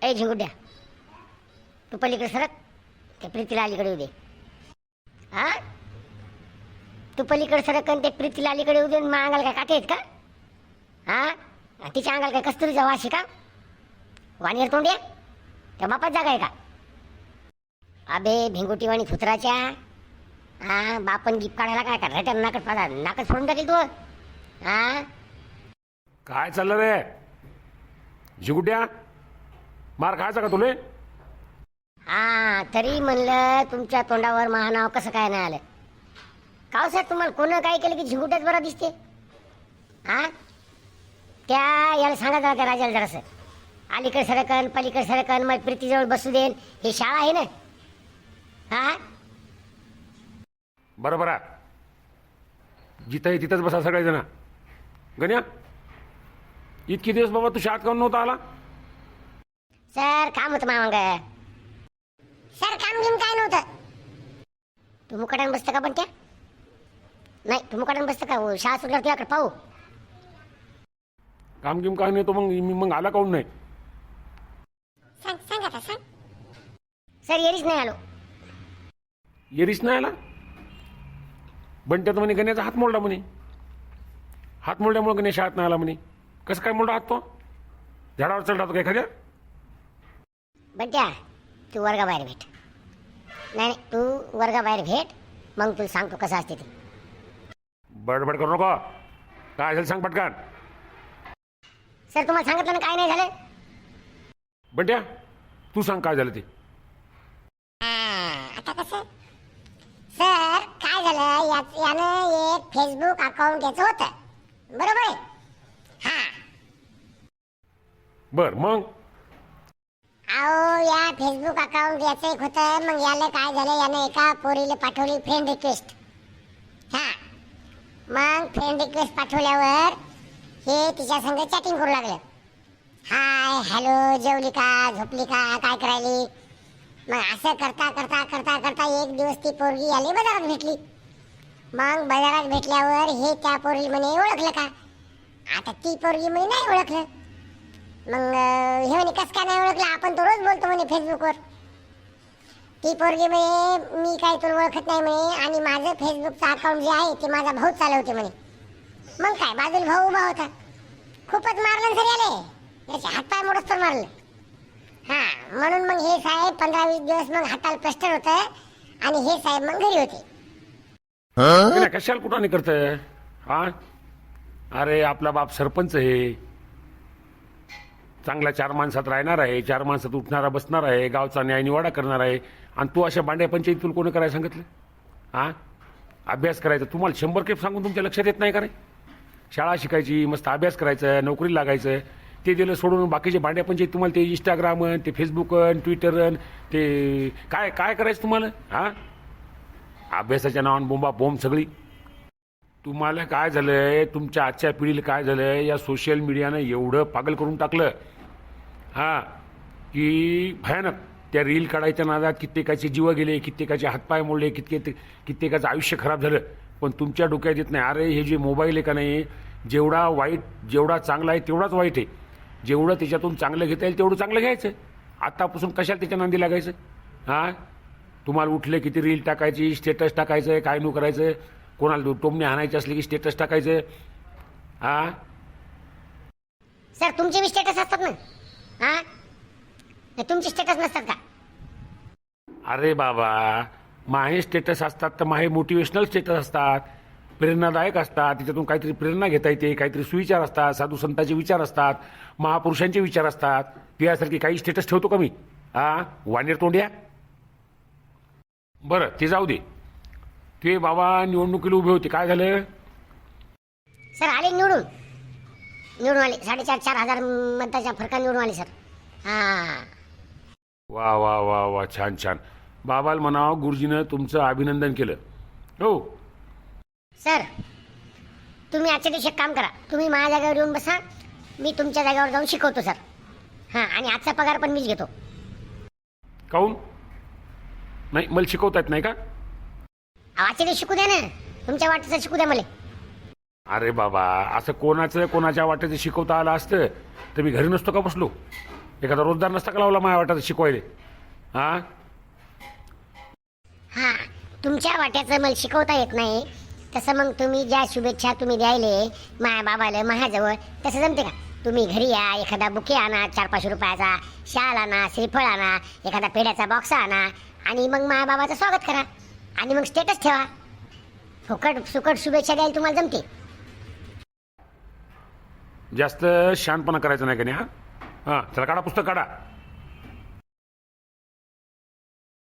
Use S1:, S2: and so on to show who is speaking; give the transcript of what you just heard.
S1: ए झिंगुड्या, तू पलीकडे सरक, ते प्रीतीला अलीकडे येऊ दे. हा, तू पलीकडे सरक आणि ते प्रीतीला अलीकडे येऊ दे. मग अंगाला काय काटे आहेत का? हा, तिच्या अंगाला काय कस्तुरीचा वास आहे का? वाणीर तोंड्या, त्या बापात जागा आहे का? अबे भिंगुटीवाणी थुतराच्या, हा बापन गिप काढायला काय का रटन नाकट पाडा नाकच फोडून टाकेल तू. हा,
S2: काय चाललं रे झिंगुट्या? मार खायचा का तुले?
S1: हा तरी म्हणलं तुमच्या तोंडावर महानाव कसं काय नाही आलं? काव सर, तुम्हाला कोण काय केलं की झिंगुट्याच बरा दिसते? हा, त्या याला सांगा जरा, त्या राजाला जरासं अलीकडे सरकन पलीकडे सरकन मग प्रीतीजवळ बसू देन. ही शाळा आहे ना? हा,
S2: बरोबर आहे. जिथं आहे तिथंच बसा सगळेजण. गण्या, इतके दिवस बाबा तू शाळेत काऊन नव्हता आला?
S1: सर काम होतं मामांग. सर काम घेऊन काय नव्हतं. तू मुकाट्यानं बसतं का? पण त्या नाही, तू मुकाट्यानं बसतं का? शाळा सुटल्यावर तुझ्याकडे पाहू.
S2: काम घेऊन काय नाही तो मग आला काऊन नाही?
S1: सांग आता सांग. सर येरीच नाही आलो.
S2: येरीच नाही आला? बंट्यात म्हणे गण्याचा हात मोडला म्हणे. हात मोडल्यामुळे गण्या शाळेत नाही आला म्हणे. कसं काय मोडला हात तो? झाडावर चढ राहतो का एखाद्या?
S1: बंट्या, तू वर्गाबाहेर भेट. नाही, तू वर्गाबाहेर भेट, मग तुला सांगतो कसं असते ते.
S2: बडबड करू नको. काय झालं सांग पटकन.
S1: सर तुम्हाला सांगितलं ना काय नाही झालं.
S2: बंट्या, तू सांग काय झालं ते.
S1: आता कसं? सर काय झालं, यानं एक फेसबुक अकाउंट याचं होतं, बरोबर आहे? हा,
S2: बर मग?
S1: अहो या फेसबुक अकाउंट याचं एक होतं. मग याला काय झालं, यानं एका पोरीला पाठवली फ्रेंड रिक्वेस्ट. हा, मग फ्रेंड रिक्वेस्ट पाठवल्यावर हे तिच्या संग चॅटिंग करू लागलं. हाय हॅलो, जेवली का, झोपली का, काय करायली. मग असं करता करता करता करता एक दिवस ती पोरगी आली बाजारात भेटली. मग बाजारात भेटल्यावर हे त्या पोरी म्हणे ओळखलं का? आता ती पोरगी म्हणे नाही ओळखलं. मग हे म्हणे कसं काय नाही ओळखलं, आपण तो रोज बोलतो म्हणे फेसबुकवर. ती पोरगी म्हणे मी काय तुला ओळखत नाही म्हणे, आणि माझं फेसबुकचं अकाउंट जे आहे ते माझा भाऊ चालवते म्हणे. मग काय, बाजूला भाऊ उभा होता. खूपच मारलं सर याले, याचे हातपाय मोडस तर मारलं. हा, म्हणून मग हे साहेब 15-20 दिवस मग हाताला प्लास्टर होतं, आणि हे साहेब मग घरी होते.
S2: गण्या, कशाला कुठं करतंय? हा, अरे आपला बाप सरपंच आहे, चांगला 4 माणसात राहणार आहे, 4 माणसात उठणारा बसणार आहे, गावचा न्याय निवाडा करणार आहे. आणि तू अशा बांड्या पंचायत तुला कोणी करायला सांगितलं? हा, अभ्यास करायचा तुम्हाला 100 खेप सांगून तुमच्या लक्षात येत नाही का रे? शाळा शिकायची, मस्त अभ्यास करायचं, नोकरीला लागायचं. ते दिलं सोडून बाकीचे भांड्या पंचायत तुम्हाला ते इंस्टाग्राम ते फेसबुक ट्विटर ते काय काय करायचं तुम्हाला? हा, अभ्यासाच्या नावानं बोंबा बोंब सगळी. तुम्हाला काय झालंय, तुमच्या आजच्या पिढीला काय झालंय, या सोशल मीडियानं एवढं पागल करून टाकलं हा की भयानक. त्या रील काढायच्या नादात कित्येकाचे जीव गेले, कित्येकाचे हातपाय मोडले, कित्येकाचं आयुष्य खराब झालं. पण तुमच्या डोक्यात येत नाही, अरे हे जे मोबाईल आहे का नाही, जेवढा वाईट जेवढा चांगला आहे तेवढाच वाईट आहे. जेवढं त्याच्यातून चांगलं घेता येईल तेवढं चांगलं घ्यायचं. आतापासून कशाला त्याच्या नांदी लागायचं? हां, तुम्हाला उठले किती रील टाकायची, स्टेटस टाकायचं, काय नु करायचं, कोणाला टोमणे आणायचे असले की स्टेटस टाकायचं. हां
S1: सर तुमचे बी स्टेटस असतात ना? हा, तुमचे स्टेटस नसतात का?
S2: अरे बाबा, माहे स्टेटस असतात तर माहे मोटिवेशनल स्टेटस असतात, प्रेरणादायक असतात. त्याच्यातून काहीतरी प्रेरणा घेता येते, काहीतरी सुविचार असतात, साधू संतांचे विचार असतात, महापुरुषांचे विचार असतात. त्यासारखी काही स्टेटस ठेवतो का मी? हा, वानेर तोंड्या. बरं ते जाऊ दे. ते बाबा निवडणुकीला उभे होते, काय झालं?
S1: सर आले निवडून आले. 4,500 मताच्या फरकाने निवडून आले सर. हा,
S2: वा वा वा वा, छान छान. बाबाला म्हणावं गुरुजीनं तुमचं अभिनंदन केलं. हो
S1: सर तुम्ही आजच्या दिवशी एक काम करा, तुम्ही माझ्या जागेवर येऊन बसा, मी तुमच्या जागेवर जाऊन शिकवतो सर. हां, आणि आजचा पगार पण मीच घेतो.
S2: काऊन नाही? मला शिकवता येत नाही का?
S1: आजच्या दिवशी शिकू द्या ना, तुमच्या वाटेचं शिकू द्या मला.
S2: अरे बाबा, असं कोणाच्या वाटेचं शिकवता आलं असतं तर मी घरी नसतो का बसलो? एखादा रोजगार नसता का लावला माझ्या वाट्यात शिकवायले? हा
S1: हा, तुमच्या वाट्याचं मला शिकवता येत नाही, तसं मग तुम्ही ज्या शुभेच्छा तुम्ही द्यायले माया बाबाला माझ्याजवळ, तसं जमते का? तुम्ही घरी या, एखादा बुके आणा 400-500 रुपयाचा, शाल आणा, श्रीफळ आणा, एखादा पेढ्याचा बॉक्स आणा आणि मग माया बाबाचं स्वागत करा आणि मग स्टेटस ठेवा. फुकट सुकट शुभेच्छा द्यायला तुम्हाला जमते?
S2: जास्त शहाणपणा करायचं नाही का नाही? हा हां, चला काढा पुस्तक काढा.